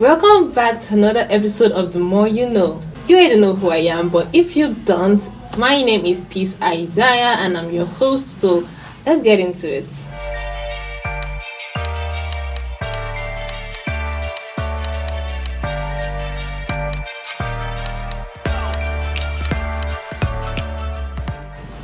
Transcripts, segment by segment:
Welcome back to another episode of The More You Know. You already know who I am, but if you don't, my name is Peace Isaiah and I'm your host, so let's get into it.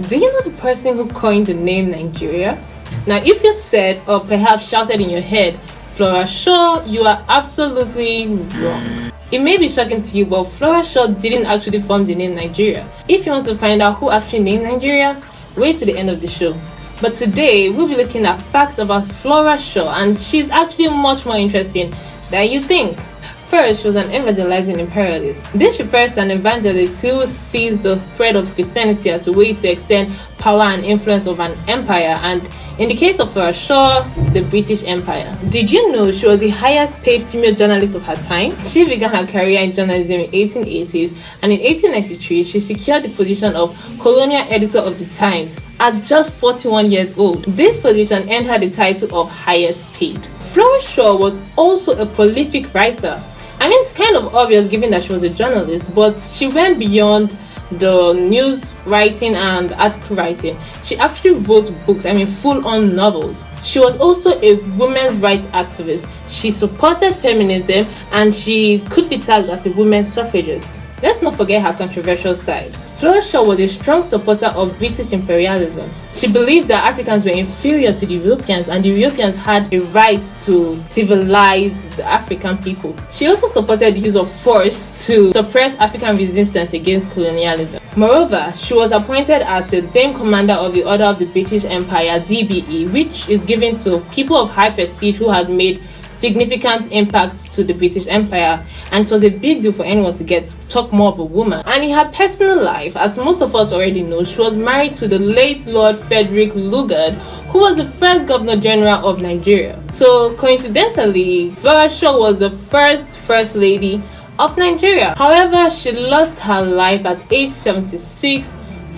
Do you know the person who coined the name Nigeria? Now, if you said or perhaps shouted in your head, Flora Shaw, you are absolutely wrong. It may be shocking to you, but Flora Shaw didn't actually form the name Nigeria. If you want to find out who actually named Nigeria, wait till the end of the show. But today, we'll be looking at facts about Flora Shaw, and she's actually much more interesting than you think. First, she was an evangelizing imperialist. This refers to an evangelist who sees the spread of Christianity as a way to extend power and influence of an empire, and in the case of Flora Shaw, the British Empire. Did you know she was the highest paid female journalist of her time? She began her career in journalism in the 1880s, and in 1893, she secured the position of colonial editor of the Times at just 41 years old. This position earned her the title of highest paid. Flora Shaw was also a prolific writer. I mean, it's kind of obvious given that she was a journalist, but she went beyond the news writing and article writing. She actually wrote books, full-on novels. She was also a women's rights activist. She supported feminism and she could be tagged as a women's suffragist. Let's not forget her controversial side. Flora Shaw was a strong supporter of British imperialism. She believed that Africans were inferior to the Europeans and the Europeans had a right to civilize the African people. She also supported the use of force to suppress African resistance against colonialism. Moreover, she was appointed as the Dame Commander of the Order of the British Empire, DBE, which is given to people of high prestige who had made significant impact to the British Empire, and it was a big deal for anyone to talk more of a woman. And in her personal life, as most of us already know, she was married to the late Lord Frederick Lugard, who was the first Governor General of Nigeria. So coincidentally, Flora Shaw was the first lady of Nigeria. However, she lost her life at age 76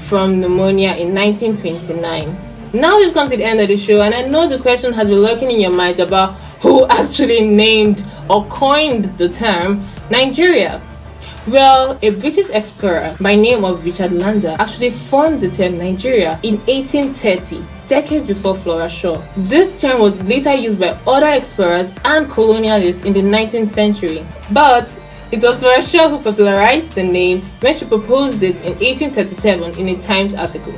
from pneumonia in 1929. Now we've come to the end of the show, and I know the question has been lurking in your mind about who actually named or coined the term Nigeria. Well, a British explorer by name of Richard Lander actually formed the term Nigeria in 1830, decades before Flora Shaw. This term was later used by other explorers and colonialists in the 19th century. But it was Flora Shaw who popularized the name when she proposed it in 1837 in a Times article.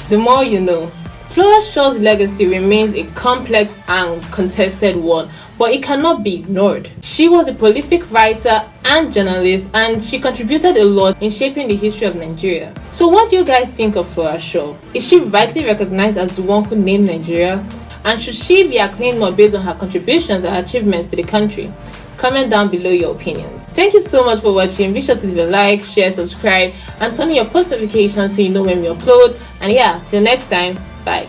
The more you know. Flora Shaw's legacy remains a complex and contested one, but it cannot be ignored. She was a prolific writer and journalist, and she contributed a lot in shaping the history of Nigeria. So what do you guys think of Flora Shaw? Is she rightly recognized as the one who named Nigeria? And should she be acclaimed more based on her contributions and achievements to the country? Comment down below your opinions. Thank you so much for watching. Be sure to leave a like, share, subscribe, and turn on your post notifications so you know when we upload. And yeah, till next time. Bye.